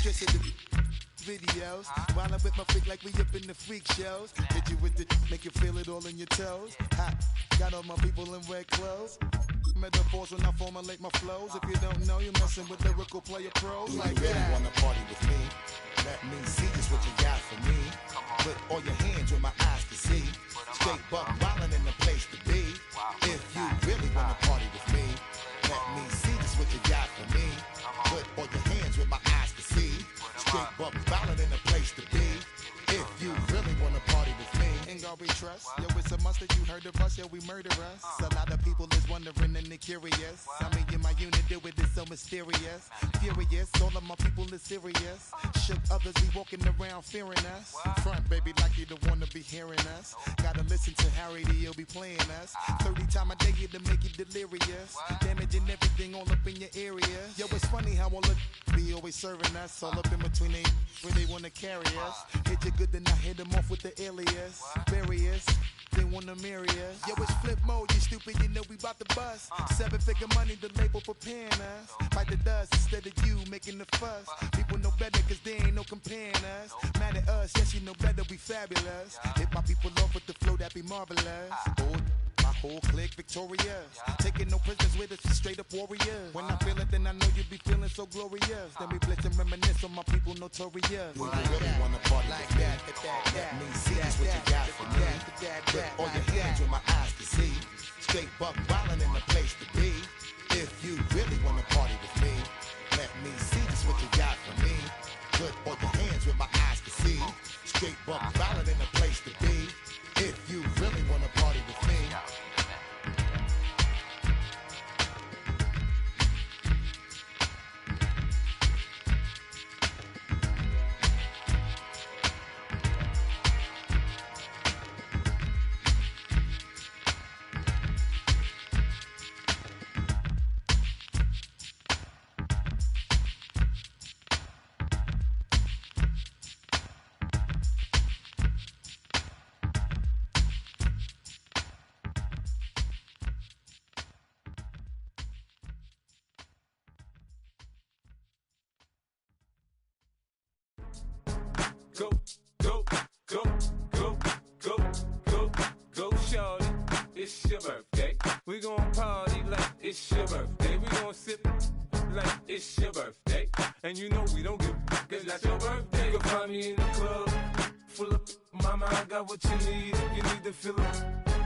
Just hit the videos, while I'm with my freak like we up in the freak shows. Hit you with the make you feel it all in your toes. Hot, got all my people in red clothes. Metaphors when I formulate my flows. If you don't know, you're messing with lyrical player pros. Like you really wanna party with me? Let me see just what you got for me. Put all your hands where my eyes can see. Straight buck wildin' in the place to be. If you really wanna party with me, let me see just what you got for me. Put all your hands where my eyes can see. Straight buck wildin' in the place to be. If you really wanna party with me, ain't gonna be trust. Yo, it's a must that you heard of us. Yo, we murder us. A lot of people is wondering and they curious. I mean, in my unit do it is so mysterious, furious. All of my people is serious. Shook others be walking around fearing us. Front, baby, like you don't wanna be hearing us. Gotta listen to Harry D. He'll be playing us 30 times a day to make you delirious. Damaging everything all up in your area. Yo, it's funny how all the be always serving us. All up in between they where they wanna carry us. Hit you good, then I hit them off with the alias. Various, they wanna marry us. Yo, it's flip mode, you stupid, you know we bout to bust. 7-figure money, the label preparing us. Fight the dust instead of you making the fuss. People know better cause they ain't no comparing us. Mad at us, yes you know better, we fabulous. Hit my people off with the flow, that be marvelous. Oh, my whole clique victorious. Taking no prisoners with us, straight up warriors. When I feel it, then I know you be feeling so glorious. Then we blitz and reminisce on my people notorious. Well, you really wanna party like that, let me see just what you got for me. Put all your hands where my eyes can see. Straight buck wildin' in the place to be. If you really wanna party with me, let me see just what you got for me. Put all your hands where my eyes can see. Straight buck wildin' in the place to be. If you really wanna party with me. Go, go, go, go, go, go, go, shorty. It's your birthday. We gon' party like it's your birthday. We gon' sip like it's your birthday. And you know we don't give cause that's your birthday. You can find me in the club, full of mama, I got what you need. If you need to fill up,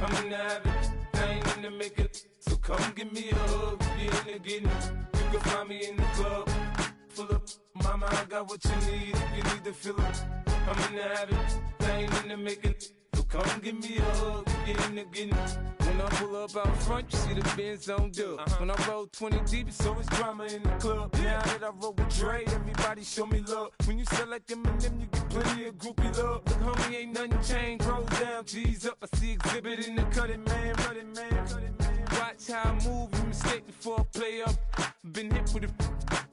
I'm in the habit, I ain't in the making. So come give me a hug, you in the getting. You can find me in the club, full of mama, I got what you need. If you need to fill up, I'm in the habit, I ain't in the making. So come give me a hug, get in the getting. When I pull up out front, you see the Benz on dub. When I roll 20 deep, it's always drama in the club. Now that I roll with Dre, everybody show me love. When you sell like Eminem, you get plenty of groupie love. Look, homie, ain't nothing changed. Rolls down, G's up. I see exhibit in the cutting, man. Running, man. Watch how I move, you mistake before I play up. Been hit with a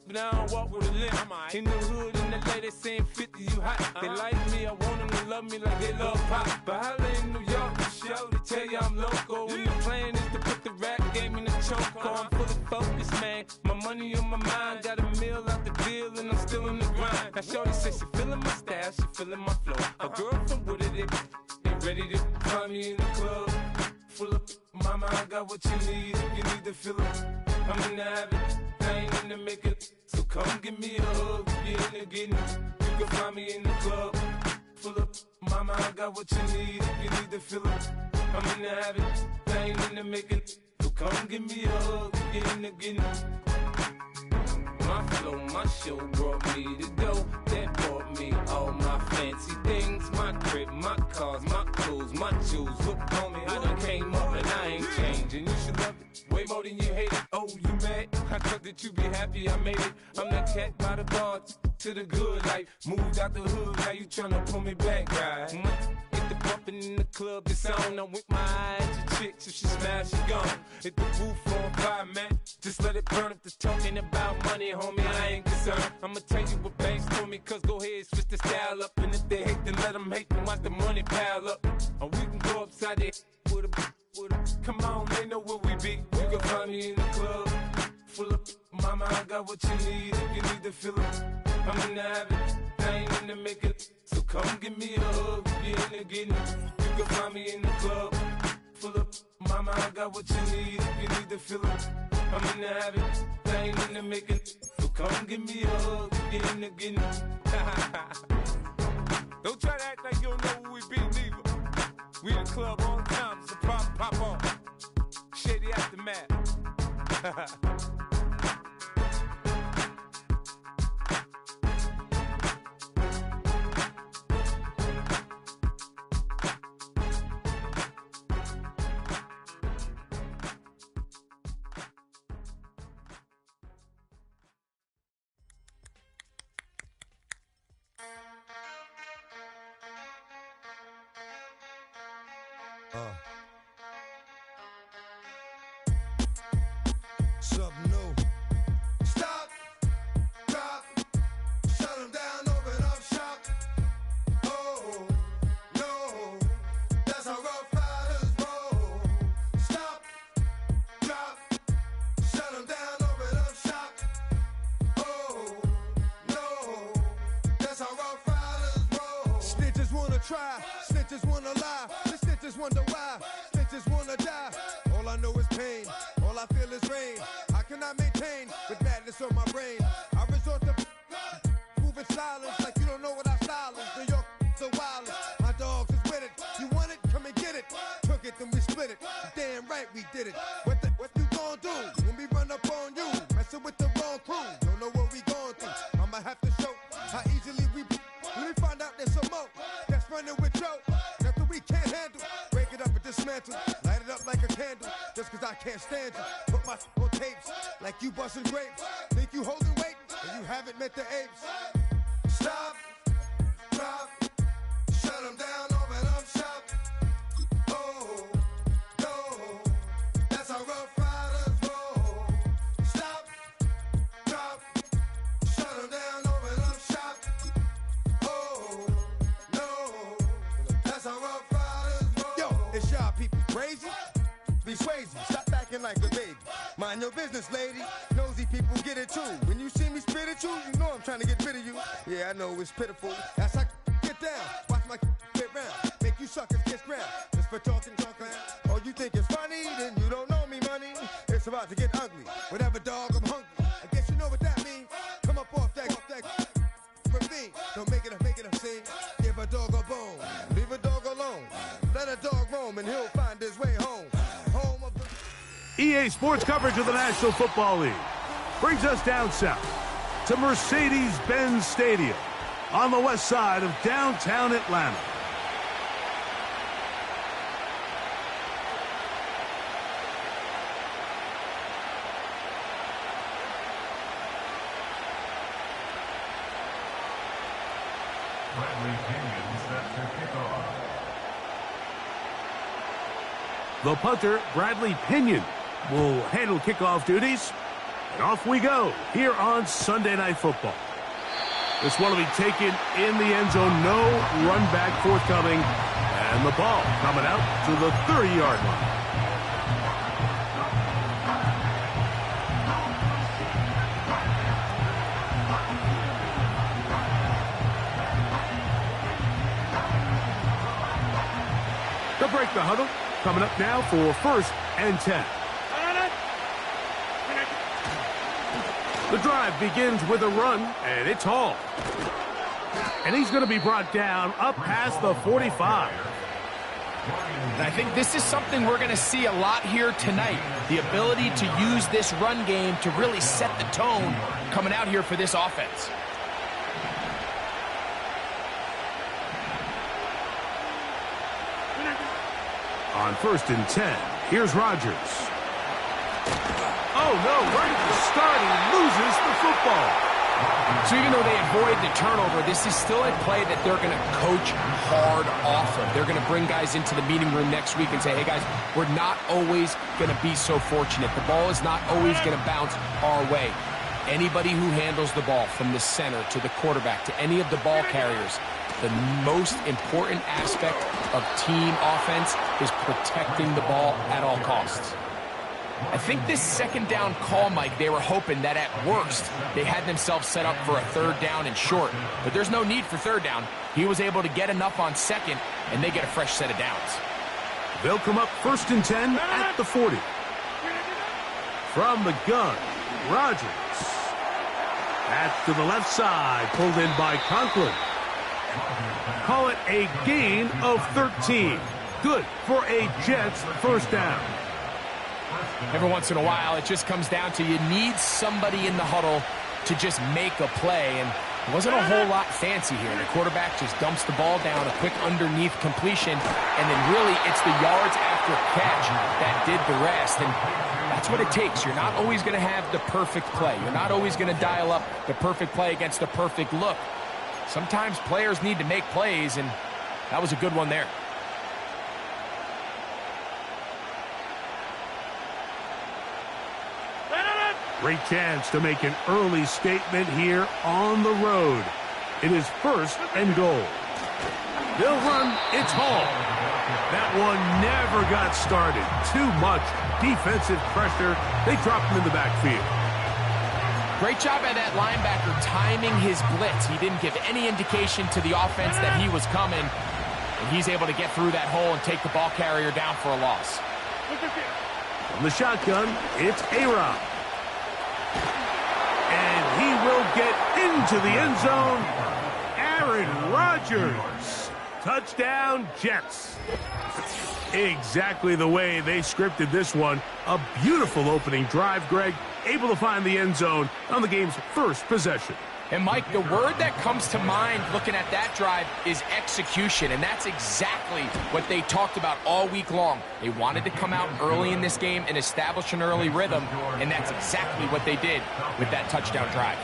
but I don't walk with a limp. In the hood, in the LA, they saying 50, you hot. They like me, I want them to love me like they love pop. But holla in New York, show to tell you I'm local. And the plan is to put the rap game in the choke. I'm full of focus, man. My money on my mind, got a meal out the deal, and I'm still in the grind. Now shorty says she feeling my style, she feeling my flow. A girl from Wooded, they ready to find me in the club. Full of mama, I got what you need. If you need to fill up, I'm in the habit, I ain't in the making. So come give me a hug, get in the getting. You can find me in the club, full of mama, I got what you need. If you need to fill up, I'm in the habit, I ain't in the making. So come give me a hug, get in the getting. My flow, my show brought me the dough that brought me all my fancy things. My crib, my cars, my clothes, my jewels. Look, homie, I done came up and I ain't changing. You should love it way more than you hate it. Oh, you mad? I thought that you be happy I made it. I'm that cat by the bar to the good life. Moved out the hood, now you tryna pull me back, right? Get the bumpin' in the club, it's on. I'm with my eyes to chicks, if she smash, she gone. Hit the roof on fire, man. Just let it burn if they're talking about money, homie, I ain't concerned. I'ma tell you what banks told me, cause go ahead, switch the style up. And if they hate, then let them hate, then watch the money pile up. Or we can go upside there with a, come on, they know where we be. You can find me in the club, full of mama, I got what you need if you need to feel it. I'm in the habit, I ain't in the make it. So come give me a hug if you're in the getting it. You can find me in the club, full of mama, I got what you need if you need to feel it. I'm in the habit, I ain't in the make it. So come give me a hug if you're in the getting it. Don't try to act like you don't know who we be, neither. We in the club all the time, so pop on. Shady Aftermath. Something new. Stop, drop, shut them down, open up shop. Oh, no, that's how Rough Riders roll. Stop, drop, shut them down, open up shop. Oh, no, that's how Rough Riders roll. Snitches wanna try, snitches wanna lie, the snitches wonder why, snitches wanna die. All I know is pain, all I feel is rain. How can I maintain with madness on my brain? I resort to moving silence like you don't know what I style is. New York, so wild. My dogs is with it. You want it? Come and get it. Took it, then we split it. Damn right we did it. What you gon' do when we run up on you? Messing with the wrong crew. Don't know what we going through. I'ma have to show how easily we. Let me find out there's some more that's running with Joe. Nothing we can't handle. Break it up and dismantle. Light it up like a candle. Just cause I can't stand you. Put my on tapes like you busting grapes. Think you holding weight and you haven't met the apes. Stop, drop, shut them down, open up shop. Oh, no, that's how Rough Riders roll. Stop, drop, shut them down, open up shop. Oh, no, that's how Rough Riders roll. Yo, it's y'all people crazy? Be swayzy, stop acting like a baby. Mind your business, lady. Nosy people get it too. When you see me spit at you, you know I'm trying to get rid of you. Yeah, I know it's pitiful. That's how get down. Watch my get round. Make you suckers kiss ground. Just for talking. Oh, you think it's funny? Then you don't know me, money. It's about to get ugly. Whatever, dog, I'm hungry. I guess you know what that means. Come up off that ravine. Don't make it a scene. Give a dog a bone. Leave a dog alone. Let a dog roam and he'll find his way home. Home of the EA Sports coverage of the National Football League brings us down south to Mercedes-Benz Stadium on the west side of downtown Atlanta. Bradley Pinion set to kick off. The punter, Bradley Pinion, will handle kickoff duties. And off we go here on Sunday Night Football. This one will be taken in the end zone. No run back forthcoming. And the ball coming out to the 30-yard line. To break the huddle, coming up now for 1st and 10. The drive begins with a run, and it's Hall. And he's going to be brought down up past the 45. And I think this is something we're going to see a lot here tonight. The ability to use this run game to really set the tone coming out here for this offense. On 1st and 10, here's Rodgers. Oh, no, right at the start, he loses the football. So even though they avoid the turnover, this is still a play that they're going to coach hard off of. They're going to bring guys into the meeting room next week and say, hey, guys, we're not always going to be so fortunate. The ball is not always going to bounce our way. Anybody who handles the ball from the center to the quarterback to any of the ball carriers, the most important aspect of team offense is protecting the ball at all costs. I think this second down call, Mike, they were hoping that at worst they had themselves set up for a third down and short. But there's no need for third down. He was able to get enough on second, and they get a fresh set of downs. They'll come up 1st and 10 at the 40. From the gun, Rodgers. Back to the left side, pulled in by Conklin. Call it a gain of 13. Good for a Jets first down. Every once in a while, it just comes down to you need somebody in the huddle to just make a play, and it wasn't a whole lot fancy here. The quarterback just dumps the ball down, a quick underneath completion, and then really it's the yards after catch that did the rest, and that's what it takes. You're not always going to have the perfect play. You're not always going to dial up the perfect play against the perfect look. Sometimes players need to make plays, and that was a good one there. Great chance to make an early statement here on the road. It is 1st and goal. They'll run. It's Hall. That one never got started. Too much defensive pressure. They dropped him in the backfield. Great job by that linebacker timing his blitz. He didn't give any indication to the offense that he was coming, and he's able to get through that hole and take the ball carrier down for a loss. From the shotgun, it's A-Rod. And he will get into the end zone. Aaron Rodgers. Touchdown, Jets. Exactly the way they scripted this one. A beautiful opening drive, Greg. Able to find the end zone on the game's first possession. And, Mike, the word that comes to mind looking at that drive is execution, and that's exactly what they talked about all week long. They wanted to come out early in this game and establish an early rhythm, and that's exactly what they did with that touchdown drive.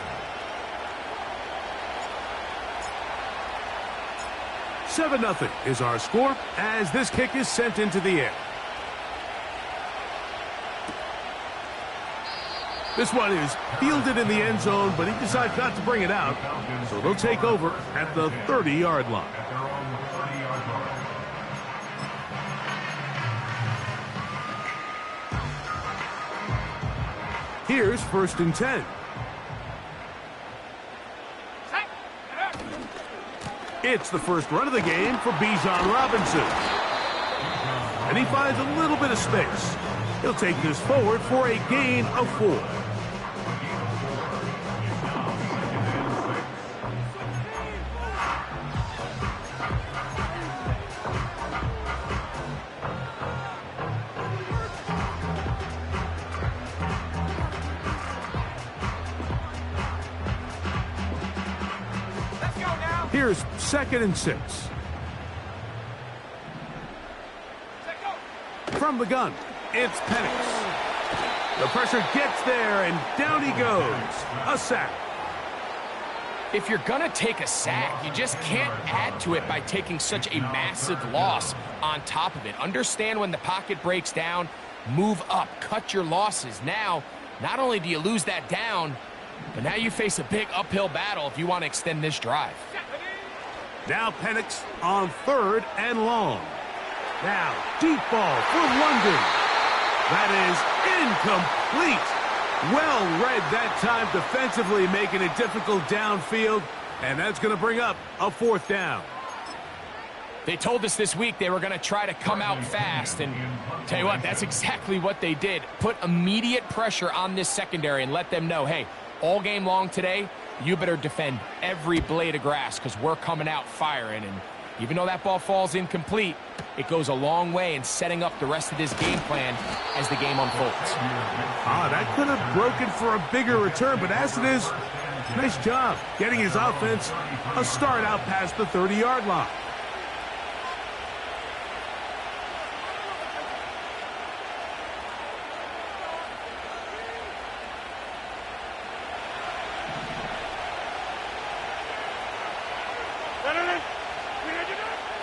7-0 is our score as this kick is sent into the air. This one is fielded in the end zone, but he decides not to bring it out. So they'll take over at the 30-yard line. Here's 1st and 10. It's the first run of the game for Bijan Robinson. And he finds a little bit of space. He'll take this forward for a gain of 4. Here's 2nd and 6. From the gun, it's Penix. The pressure gets there, and down he goes. A sack. If you're going to take a sack, you just can't add to it by taking such a massive loss on top of it. Understand when the pocket breaks down, move up, cut your losses. Now, not only do you lose that down, but now you face a big uphill battle if you want to extend this drive. Now Penix on 3rd and long. Now, deep ball for London. That is incomplete. Well read that time defensively, making it difficult downfield, and that's going to bring up a 4th down. They told us this week they were going to try to come out fast, and tell you what, that's exactly what they did. Put immediate pressure on this secondary and let them know, hey, all game long today, you better defend every blade of grass because we're coming out firing. And even though that ball falls incomplete, it goes a long way in setting up the rest of this game plan as the game unfolds. That could have broken for a bigger return, but as it is, nice job getting his offense a start out past the 30-yard line.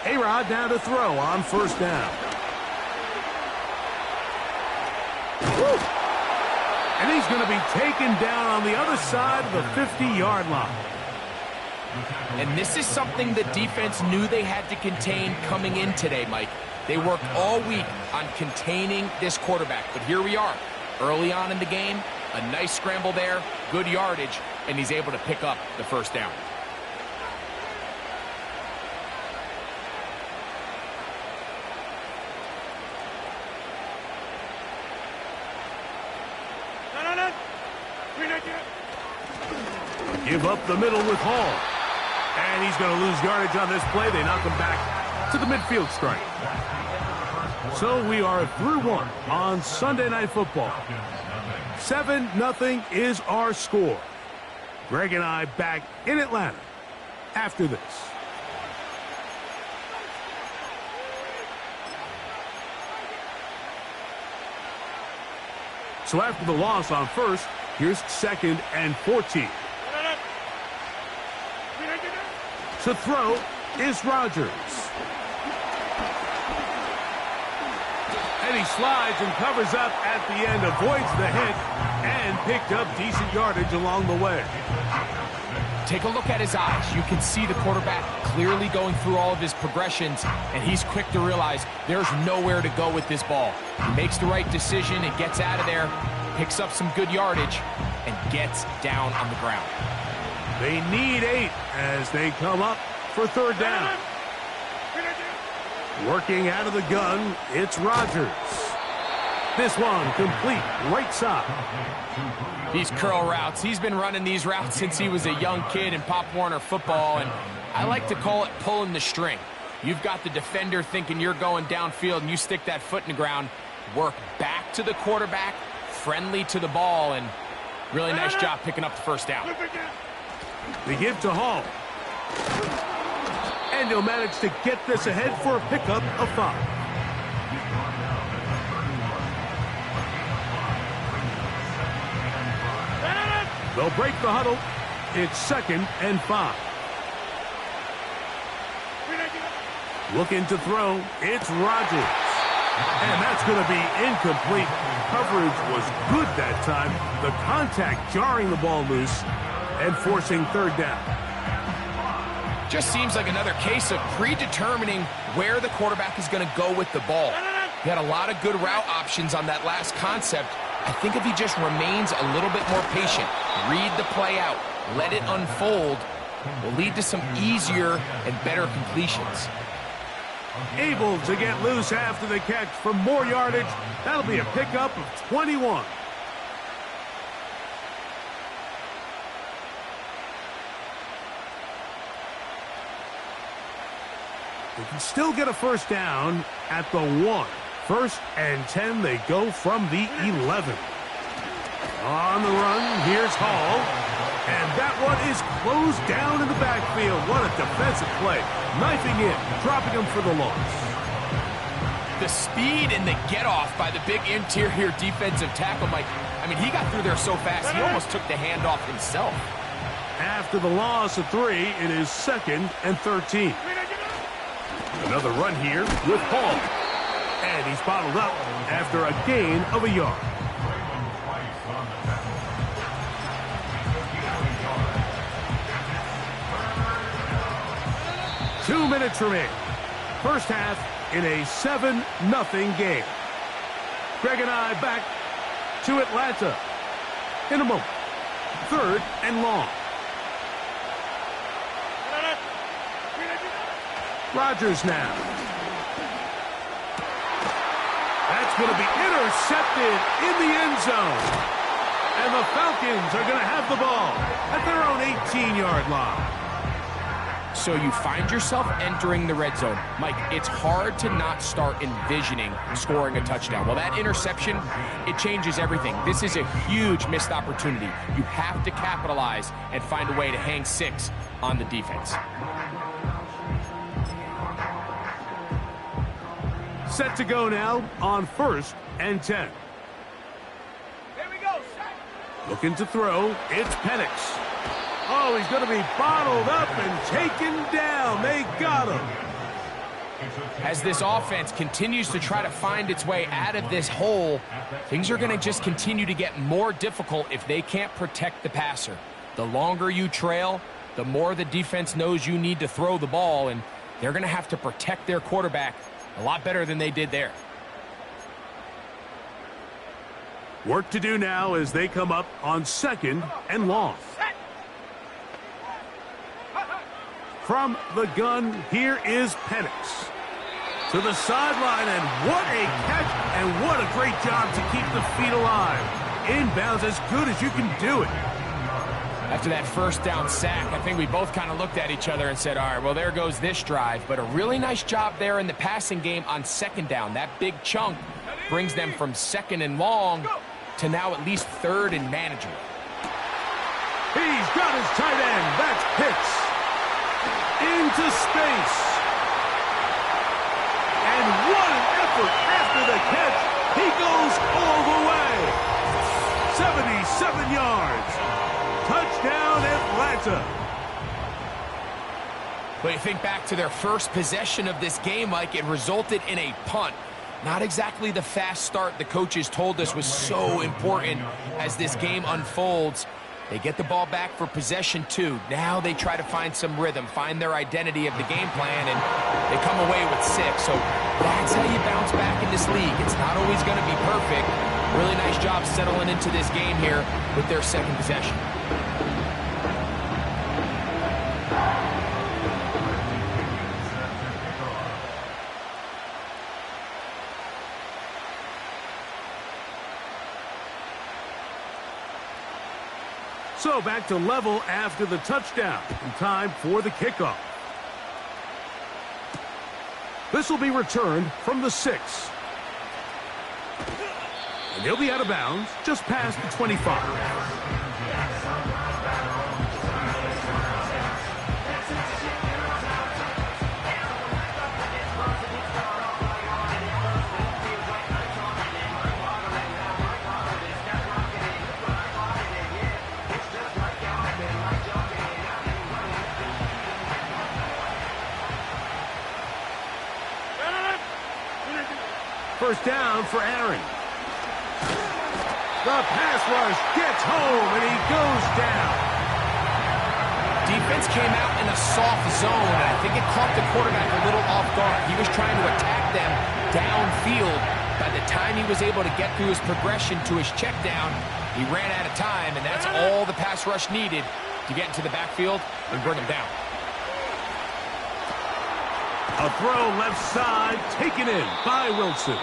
A-Rod down to throw on 1st down. Woo! And he's going to be taken down on the other side of the 50-yard line. And this is something the defense knew they had to contain coming in today, Mike. They worked all week on containing this quarterback, but here we are. Early on in the game, a nice scramble there, good yardage, and he's able to pick up the first down. Give up the middle with Hall. And he's going to lose yardage on this play. They knock him back to the midfield stripe. So we are through one on Sunday Night Football. 7-0 is our score. Greg and I back in Atlanta after this. So after the loss on first, here's 2nd and 14. To throw is Rodgers. And he slides and covers up at the end, avoids the hit, and picked up decent yardage along the way. Take a look at his eyes. You can see the quarterback clearly going through all of his progressions, and he's quick to realize there's nowhere to go with this ball. He makes the right decision and gets out of there, picks up some good yardage, and gets down on the ground. They need 8 as they come up for 3rd down. Working out of the gun, it's Rodgers. This one complete, right side. These curl routes, he's been running these routes since he was a young kid in Pop Warner football, and I like to call it pulling the string. You've got the defender thinking you're going downfield, and you stick that foot in the ground, work back to the quarterback, friendly to the ball, and really nice job picking up the first down. They give to Hall. And he'll manage to get this ahead for a pickup of 5. They'll break the huddle. It's 2nd and 5. Looking to throw. It's Rodgers. And that's going to be incomplete. Coverage was good that time. The contact jarring the ball loose and forcing 3rd down. Just seems like another case of predetermining where the quarterback is going to go with the ball. He had a lot of good route options on that last concept. I think if he just remains a little bit more patient, read the play out, let it unfold, will lead to some easier and better completions. Able to get loose after the catch for more yardage. That'll be a pickup of 21. They can still get a first down at the 1. 1st and 10, they go from the 11. On the run, here's Hall. And that one is closed down in the backfield. What a defensive play. Knifing in, dropping him for the loss. The speed and the get-off by the big interior defensive tackle, Mike. I mean, he got through there so fast, he almost took the handoff himself. After the loss of 3, it is 2nd and 13. Another run here with Hall. And he's bottled up after a gain of a yard. Two minutes remain. First half in a 7-0 game. Greg and I back to Atlanta in a moment. 3rd and long. Rodgers now. That's going to be intercepted in the end zone. And the Falcons are going to have the ball at their own 18-yard line. So you find yourself entering the red zone. Mike, it's hard to not start envisioning scoring a touchdown. Well, that interception, it changes everything. This is a huge missed opportunity. You have to capitalize and find a way to hang 6 on the defense. Set to go now on 1st and 10. Here we go. Looking to throw. It's Penix. Oh, he's going to be bottled up and taken down. They got him. As this offense continues to try to find its way out of this hole, things are going to just continue to get more difficult if they can't protect the passer. The longer you trail, the more the defense knows you need to throw the ball, and they're going to have to protect their quarterback a lot better than they did there. Work to do now as they come up on 2nd and long. From the gun, here is Penix. To the sideline, and what a catch, and what a great job to keep the feet alive. Inbounds as good as you can do it. After that first down sack, I think we both kind of looked at each other and said, all right, well, there goes this drive. But a really nice job there in the passing game on 2nd down. That big chunk brings them from 2nd and long to now at least 3rd and manageable. He's got his tight end. That's Pitts. Into space. And what an effort after the catch. He goes all the way. 77 yards. Touchdown, Atlanta. But you think back to their first possession of this game, Mike, it resulted in a punt. Not exactly the fast start the coaches told us was so important as this game unfolds. They get the ball back for possession 2. Now they try to find some rhythm, find their identity of the game plan, and they come away with 6. So that's how you bounce back in this league. It's not always going to be perfect. Really nice job settling into this game here with their 2nd possession. So back to level after the touchdown. In time for the kickoff. This will be returned from the 6. And he'll be out of bounds just past the 25. First down for Aaron. The pass rush gets home, and he goes down. Defense came out in a soft zone, and I think it caught the quarterback a little off guard. He was trying to attack them downfield. By the time he was able to get through his progression to his check down, he ran out of time, and that's all the pass rush needed to get into the backfield and bring him down. A throw left side, taken in by Wilson.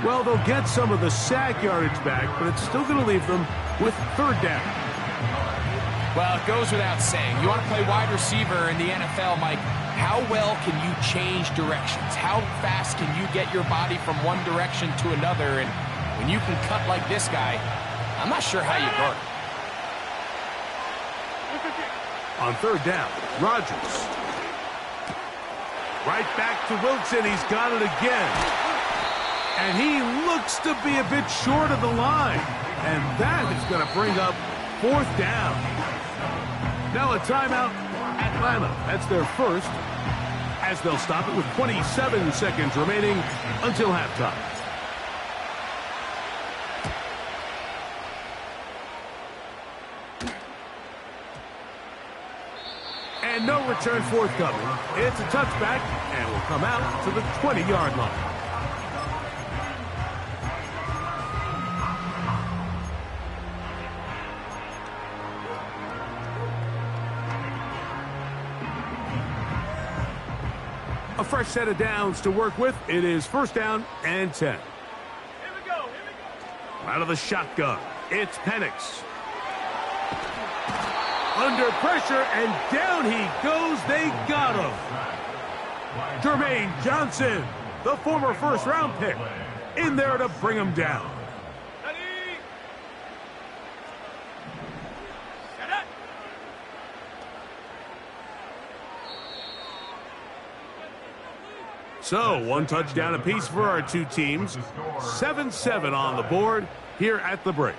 Well, they'll get some of the sack yardage back, but it's still going to leave them with 3rd down. Well, it goes without saying. You want to play wide receiver in the NFL, Mike, how well can you change directions? How fast can you get your body from one direction to another? And when you can cut like this guy, I'm not sure how you guard it. On 3rd down, Rodgers. Right back to Wilson. He's got it again. And he looks to be a bit short of the line. And that is going to bring up 4th down. Now a timeout, Atlanta. That's their first, as they'll stop it with 27 seconds remaining until halftime. And no return forthcoming. It's a touchback, and will come out to the 20-yard line. A fresh set of downs to work with. It is 1st down and 10. Here we go. Out of the shotgun, it's Penix. Under pressure, and down he goes. They got him. Jermaine Johnson, the former first-round pick, in there to bring him down. So, 1 touchdown apiece for our 2 teams. 7-7 on the board here at the break.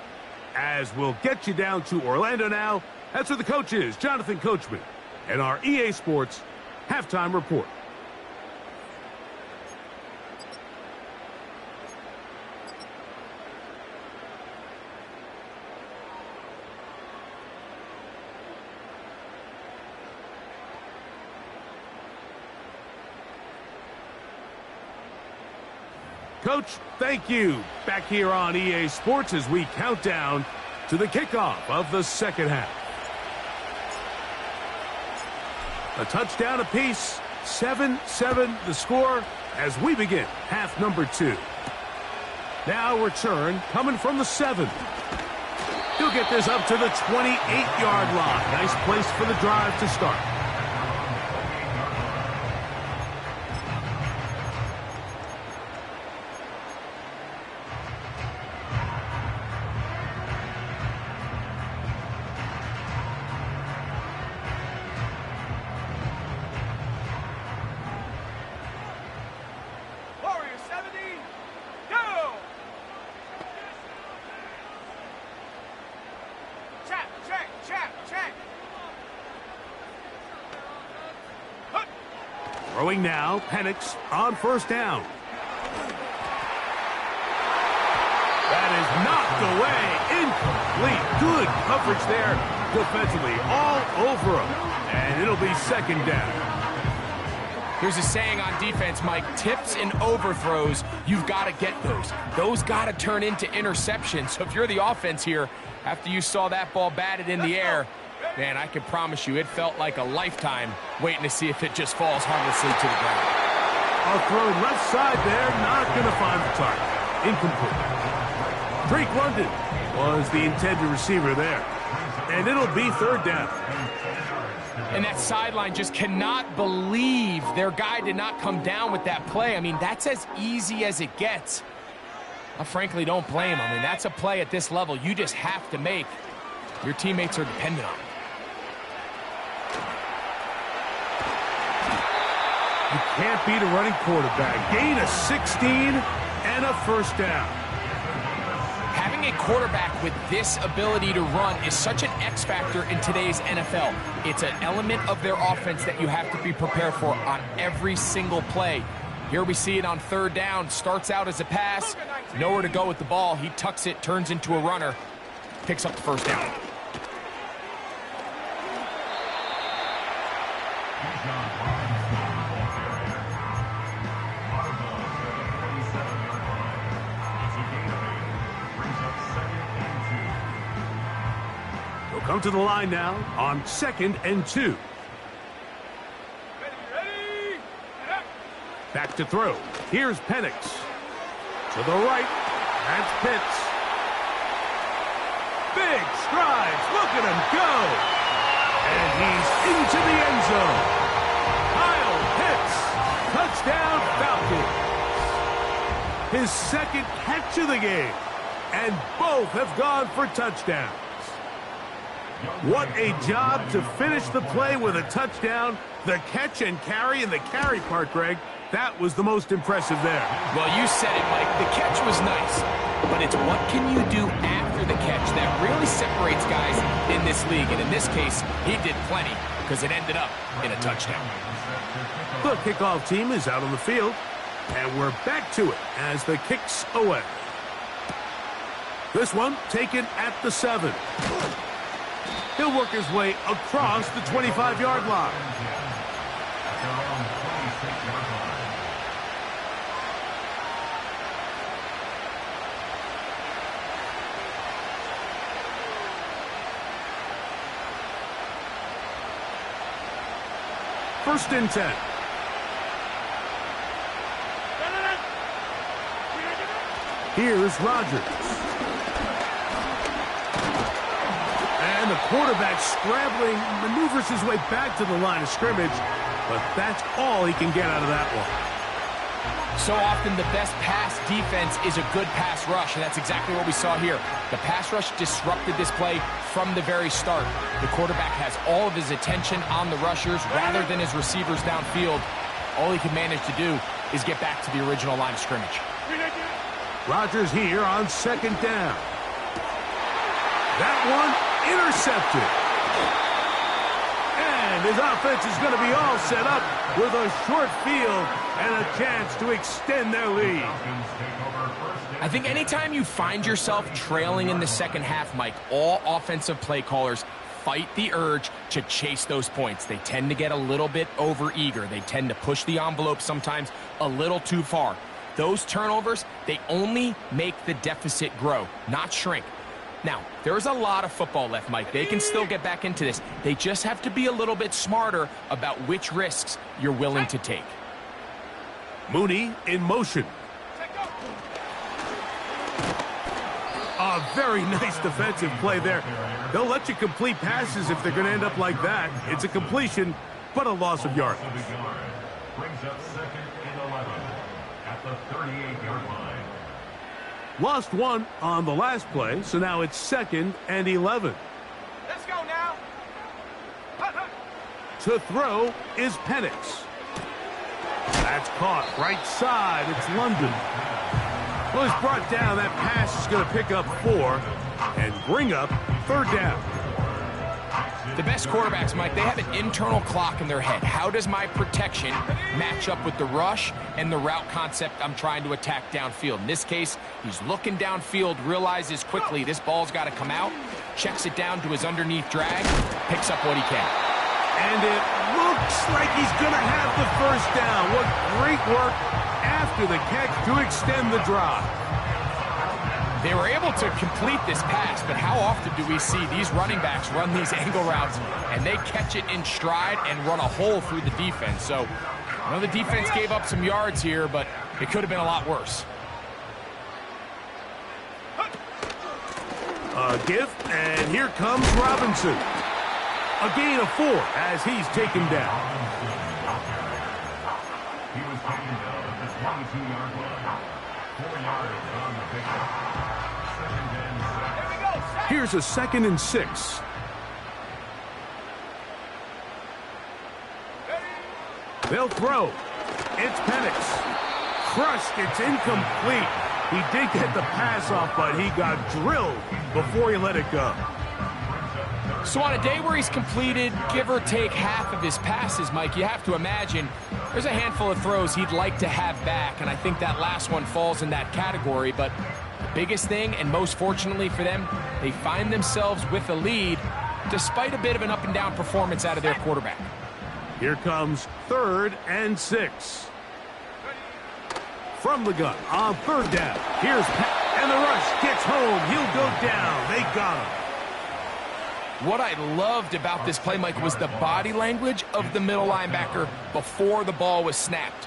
As we'll get you down to Orlando now, that's where the coach is, Jonathan Coachman, and our EA Sports Halftime Report. Coach, thank you. Back here on EA Sports as we count down to the kickoff of the second half. A touchdown apiece, 7-7 the score as we begin half number 2. Now return coming from the 7. He'll get this up to the 28-yard line. Nice place for the drive to start. Throwing now, Penix on first down. That is knocked away, incomplete. Good coverage there defensively, all over him. And it'll be second down. There's a saying on defense, Mike, tips and overthrows, you've got to get those. Those got to turn into interceptions. So if you're the offense here, after you saw that ball batted in the air, man, I can promise you it felt like a lifetime waiting to see if it just falls harmlessly to the ground. A throw left side there, not going to find the target. Incomplete. Drake London was the intended receiver there. And it'll be third down. And that sideline just cannot believe their guy did not come down with that play. I mean, that's as easy as it gets. I frankly don't blame him. I mean, that's a play at this level you just have to make. Your teammates are dependent on it. You can't beat a running quarterback. Gain of 16 and a first down. Having a quarterback with this ability to run is such an X factor in today's NFL. It's an element of their offense that you have to be prepared for on every single play. Here we see it on third down. Starts out as a pass. Nowhere to go with the ball. He tucks it, turns into a runner. Picks up the first down. He'll come to the line now on 2nd and 2. Back to throw. Here's Penix. To the right. That's Pitts. Big strides. Look at him go. And he's into the end zone. Kyle Pitts. Touchdown Falcons. His second catch of the game. And both have gone for touchdowns. What a job to finish the play with a touchdown. The catch and carry, and the carry part, Greg, that was the most impressive there. Well, you said it, Mike. The catch was nice, but it's what can you do after the catch that really separates guys in this league. And in this case, he did plenty because it ended up in a touchdown. The kickoff team is out on the field, and we're back to it as the kick's away. This one taken at the 7. He'll work his way across the 25-yard line. First and 10. Here's Rodgers. And the quarterback scrambling, maneuvers his way back to the line of scrimmage, but that's all he can get out of that one. So often the best pass defense is a good pass rush, and that's exactly what we saw here. The pass rush disrupted this play from the very start. The quarterback has all of his attention on the rushers rather than his receivers downfield. All he can manage to do is get back to the original line of scrimmage. Rodgers here on 2nd down. That one intercepted. And his offense is going to be all set up with a short field and a chance to extend their lead. I think anytime you find yourself trailing in the second half, Mike, all offensive play callers fight the urge to chase those points. They tend to get a little bit overeager. They tend to push the envelope sometimes a little too far. Those turnovers, they only make the deficit grow, not shrink. Now, there's a lot of football left, Mike. They can still get back into this. They just have to be a little bit smarter about which risks you're willing to take. Mooney in motion. A very nice defensive play there. They'll let you complete passes if they're going to end up like that. It's a completion, but a loss of yardage. Brings up 2nd and 11 at the 38-yard line. Lost one on the last play, so now it's 2nd and 11. Let's go now. To throw is Penix. That's caught right side. It's London. Well, he's brought down. That pass is going to pick up 4 and bring up 3rd down. The best quarterbacks, Mike, they have an internal clock in their head. How does my protection match up with the rush and the route concept I'm trying to attack downfield? In this case, he's looking downfield, realizes quickly this ball's got to come out, checks it down to his underneath drag, picks up what he can. And it looks like he's going to have the 1st down. What great work after the catch to extend the drive. They were able to complete this pass, but how often do we see these running backs run these angle routes and they catch it in stride and run a hole through the defense? So, I know the defense gave up some yards here, but it could have been a lot worse. A give, and here comes Robinson. A gain of 4 as he's taken down. He was taken down at the 22-yard line. 4 yards on the pickup. 2nd and 6. Here's a 2nd and 6. They'll throw. It's Penix. Crushed. It's incomplete. He did get the pass off, but he got drilled before he let it go. So on a day where he's completed, give or take half of his passes, Mike, you have to imagine there's a handful of throws he'd like to have back, and I think that last one falls in that category. But the biggest thing, and most fortunately for them, they find themselves with a lead despite a bit of an up-and-down performance out of their quarterback. Here comes 3rd and 6. From the gun on 3rd down. Here's Pat, and the rush gets home. He'll go down. They got him. What I loved about this play, Mike, was the body language of the middle linebacker before the ball was snapped.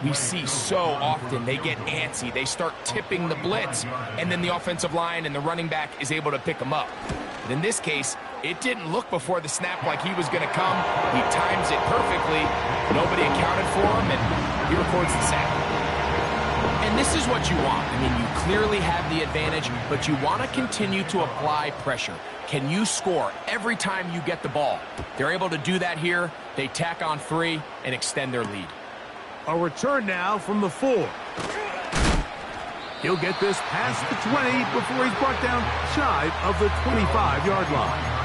We see so often they get antsy, they start tipping the blitz, and then the offensive line and the running back is able to pick them up. But in this case, it didn't look before the snap like he was going to come. He times it perfectly. Nobody accounted for him, and he records the sack. And this is what you want. I mean, you clearly have the advantage, but you want to continue to apply pressure. Can you score every time you get the ball? They're able to do that here. They tack on 3 and extend their lead. A return now from the 4. He'll get this past the 20 before he's brought down shy of the 25-yard line.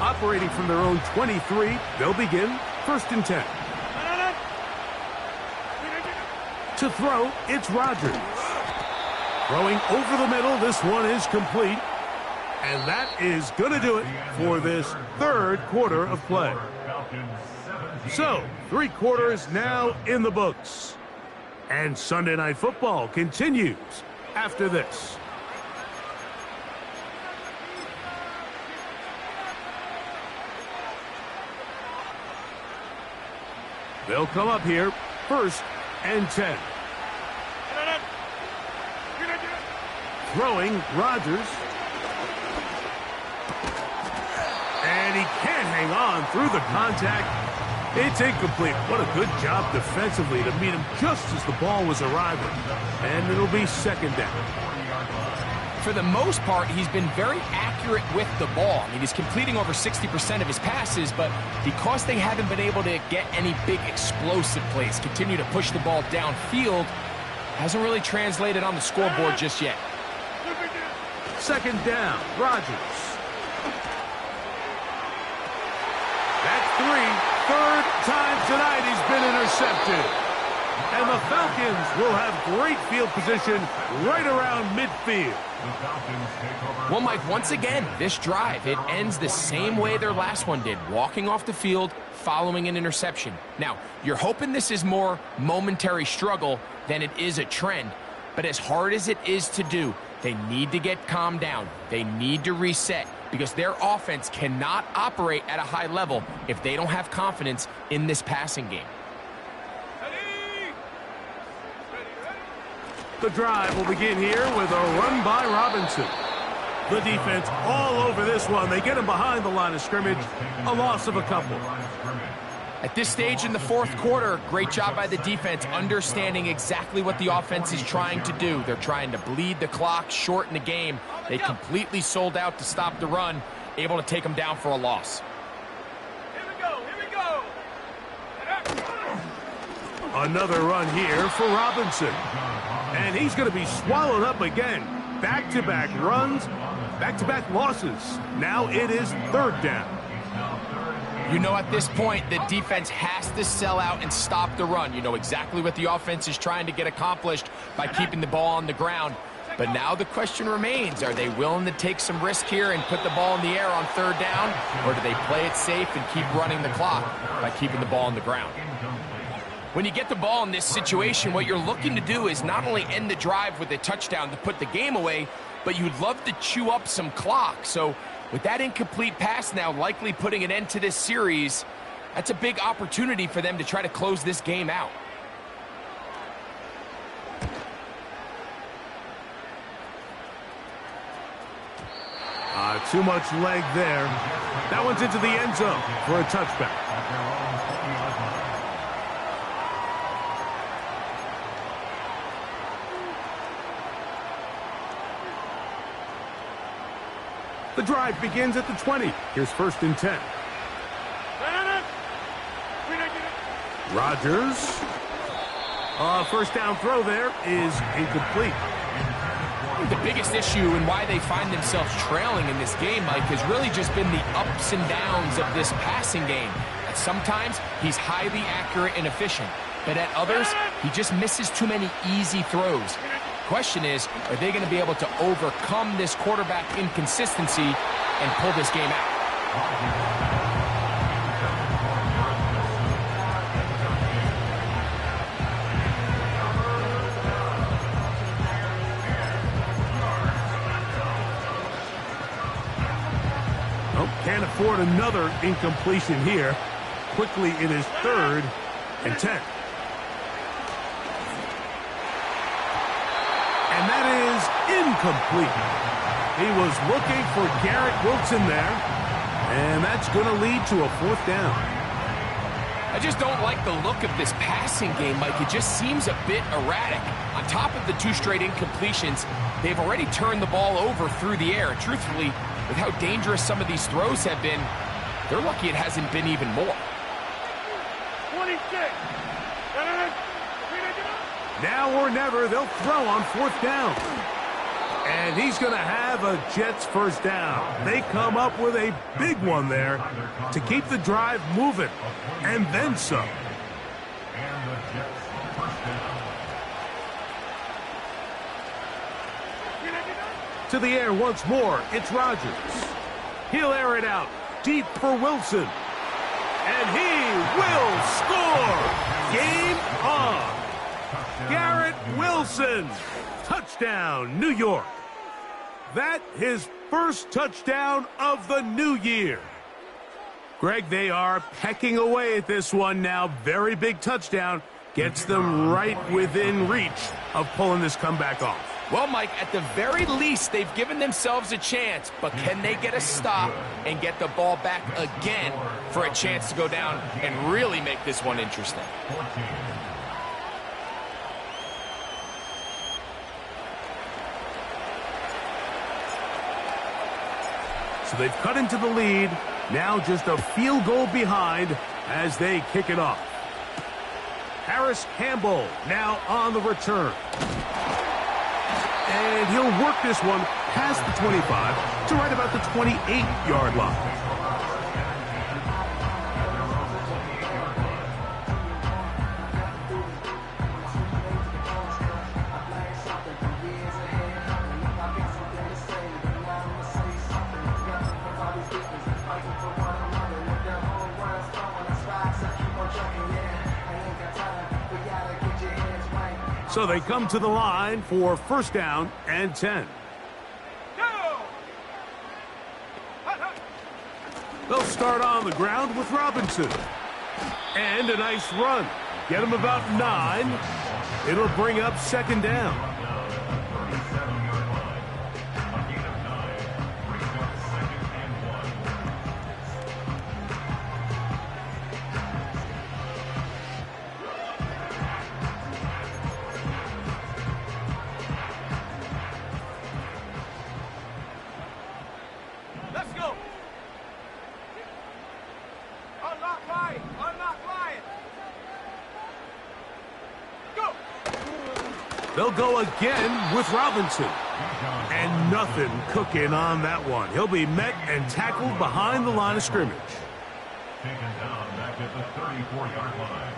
Operating from their own 23, they'll begin 1st and 10. To throw, it's Rodgers. Throwing over the middle, this one is complete. And that is going to do it for this 3rd quarter of play. So, 3 quarters now in the books. And Sunday Night Football continues after this. They'll come up here, 1st and 10. Throwing, Rodgers. And he can't hang on through the contact. It's incomplete. What a good job defensively to meet him just as the ball was arriving. And it'll be 2nd down. For the most part, he's been very accurate with the ball. I mean, he's completing over 60% of his passes, but because they haven't been able to get any big explosive plays, continue to push the ball downfield, hasn't really translated on the scoreboard just yet. 2nd down, Rodgers. That's 3. 3rd time tonight he's been intercepted. And the Falcons will have great field position right around midfield. Well, Mike, once again, this drive, it ends the same way their last one did, walking off the field, following an interception. Now, you're hoping this is more momentary struggle than it is a trend, but as hard as it is to do, they need to get calmed down. They need to reset because their offense cannot operate at a high level if they don't have confidence in this passing game. The drive will begin here with a run by Robinson. The defense all over this one. They get him behind the line of scrimmage. A loss of a couple. At this stage in the fourth quarter, great job by the defense understanding exactly what the offense is trying to do. They're trying to bleed the clock, shorten the game. They completely sold out to stop the run, able to take them down for a loss. Here we go. Another run here for Robinson. And he's going to be swallowed up again. Back-to-back runs, back-to-back losses. Now it is third down. You know, at this point, the defense has to sell out and stop the run. You know exactly what the offense is trying to get accomplished by keeping the ball on the ground. But now the question remains, are they willing to take some risk here and put the ball in the air on third down? Or do they play it safe and keep running the clock by keeping the ball on the ground? When you get the ball in this situation, what you're looking to do is not only end the drive with a touchdown to put the game away, but you'd love to chew up some clock. So with that incomplete pass now likely putting an end to this series, that's a big opportunity for them to try to close this game out. Too much leg there. That one's into the end zone for a touchback. The drive begins at the 20. Here's 1st and 10. Rodgers. First down throw there is incomplete. The biggest issue and why they find themselves trailing in this game, Mike, has really just been the ups and downs of this passing game. At sometimes, he's highly accurate and efficient, but at others, he just misses too many easy throws. Question is, are they going to be able to overcome this quarterback inconsistency and pull this game out? Can't afford another incompletion here. Quickly it is 3rd and 10. And that is incomplete. He was looking for Garrett Wilson there. And that's going to lead to a 4th down. I just don't like the look of this passing game, Mike. It just seems a bit erratic. On top of the 2 straight incompletions, they've already turned the ball over through the air. And truthfully, with how dangerous some of these throws have been, they're lucky it hasn't been even more. 26. Now or never, they'll throw on 4th down. And he's going to have a Jets first down. They come up with a big one there to keep the drive moving, and then some. To the air once more, it's Rodgers. He'll air it out deep for Wilson. And he will score! Game on! Garrett Wilson! Touchdown, New York. That his first touchdown of the new year. Greg, they are pecking away at this one now. Very big touchdown. Gets them right within reach of pulling this comeback off. Well, Mike, at the very least, they've given themselves a chance, but can they get a stop and get the ball back again for a chance to go down and really make this one interesting? So they've cut into the lead. Now just a field goal behind as they kick it off. Harris Campbell now on the return. And he'll work this one past the 25 to right about the 28-yard line. So they come to the line for first down and 10. They'll start on the ground with Robinson. And a nice run. Get him about 9. It'll bring up second down. They'll go again with Robinson. And nothing cooking on that one. He'll be met and tackled behind the line of scrimmage. Taken down back at the 34-yard line.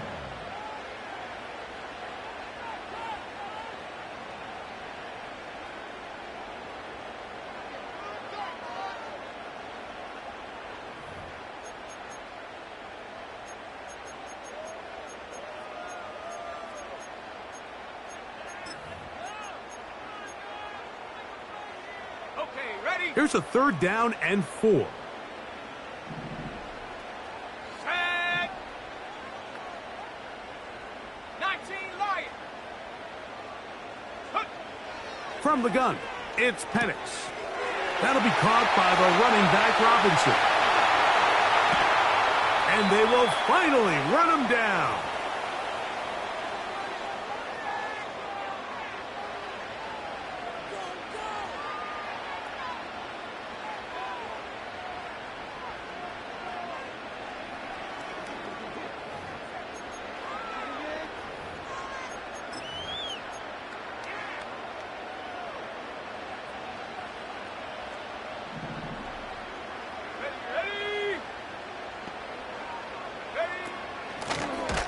Here's a third down and 4. Set. 19 Lion. From the gun, it's Penix. That'll be caught by the running back Robinson. And they will finally run him down.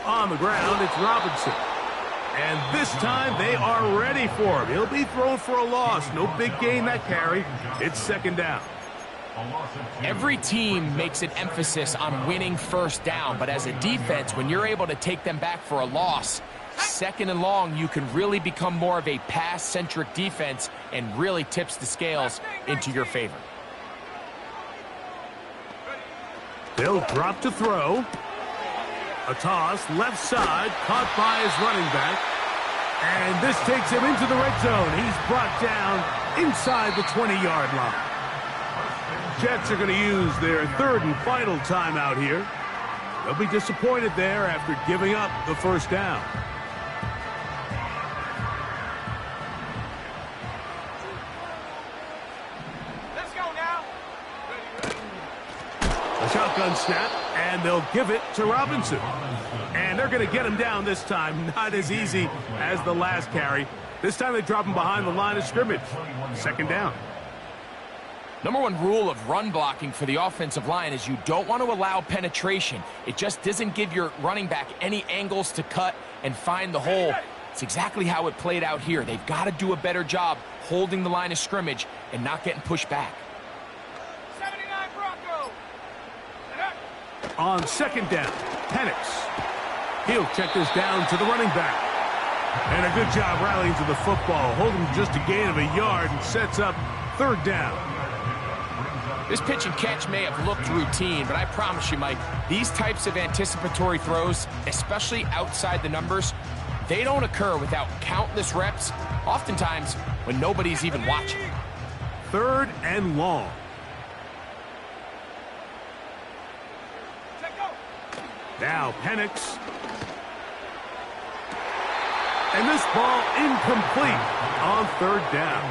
On the ground, it's Robinson. And this time they are ready for him. He'll be thrown for a loss. No big gain that carry. It's second down. Every team makes an emphasis on winning first down, but as a defense, when you're able to take them back for a loss, second and long, you can really become more of a pass-centric defense and really tips the scales into your favor. They'll drop to throw. A toss, left side, caught by his running back. And this takes him into the red zone. He's brought down inside the 20-yard line. Jets are going to use their third and final timeout here. They'll be disappointed there after giving up the first down. Let's go now. A shotgun snap, and they'll give it to Robinson. And they're going to get him down this time. Not as easy as the last carry. This time they drop him behind the line of scrimmage. Second down. Number one rule of run blocking for the offensive line is you don't want to allow penetration. It just doesn't give your running back any angles to cut and find the hole. It's exactly how it played out here. They've got to do a better job holding the line of scrimmage and not getting pushed back. 79 Bronco. On second down, Penix. He'll check this down to the running back. And a good job rallying to the football, holding just a gain of a yard and sets up third down. This pitch and catch may have looked routine, but I promise you, Mike, these types of anticipatory throws, especially outside the numbers, they don't occur without countless reps, oftentimes when nobody's even watching. Third and long. Now Penix. And this ball incomplete on third down.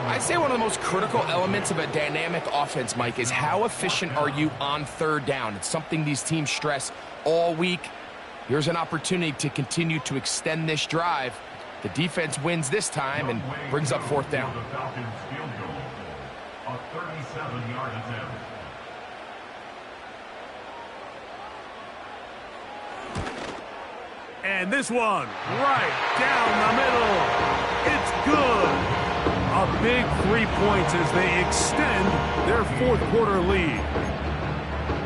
I'd say one of the most critical elements of a dynamic offense, Mike, is how efficient are you on third down. It's something these teams stress all week. Here's an opportunity to continue to extend this drive. The defense wins this time and brings up fourth down. The Falcons field goal, a 37-yard attempt. And this one, right down the middle. It's good. A big 3 points as they extend their fourth quarter lead.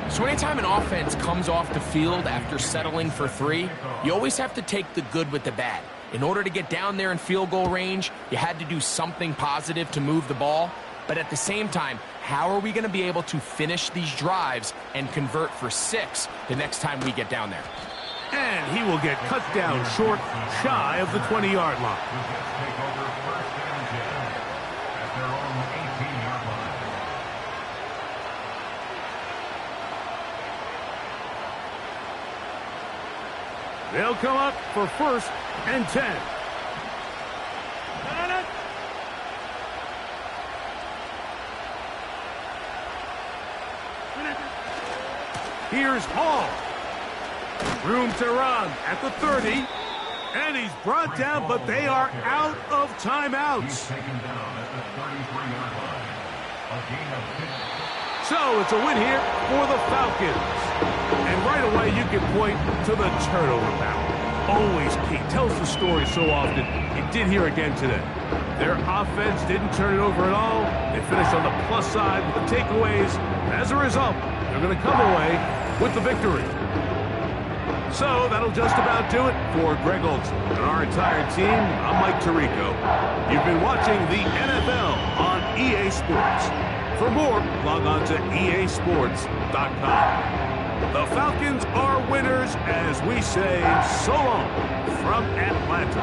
So anytime an offense comes off the field after settling for 3, you always have to take the good with the bad. In order to get down there in field goal range, you had to do something positive to move the ball. But at the same time, how are we going to be able to finish these drives and convert for 6 the next time we get down there? And he will get cut down short, shy of the 20-yard line. Take over 1st and 10 at their own 18-yard line. They'll come up for 1st and 10. Here's Hall. Room to run at the 30. And he's brought down, but they are out of timeouts. He's taken down at the 33-yard line. A gain of 50. So it's a win here for the Falcons. And right away you can point to the turnover battle. Always key. Tells the story so often. It did here again today. Their offense didn't turn it over at all. They finished on the plus side with the takeaways. As a result, they're going to come away with the victory. So that'll just about do it for Greg Olson and our entire team. I'm Mike Tirico. You've been watching the NFL on EA Sports. For more, log on to easports.com. The Falcons are winners as we say so long from Atlanta.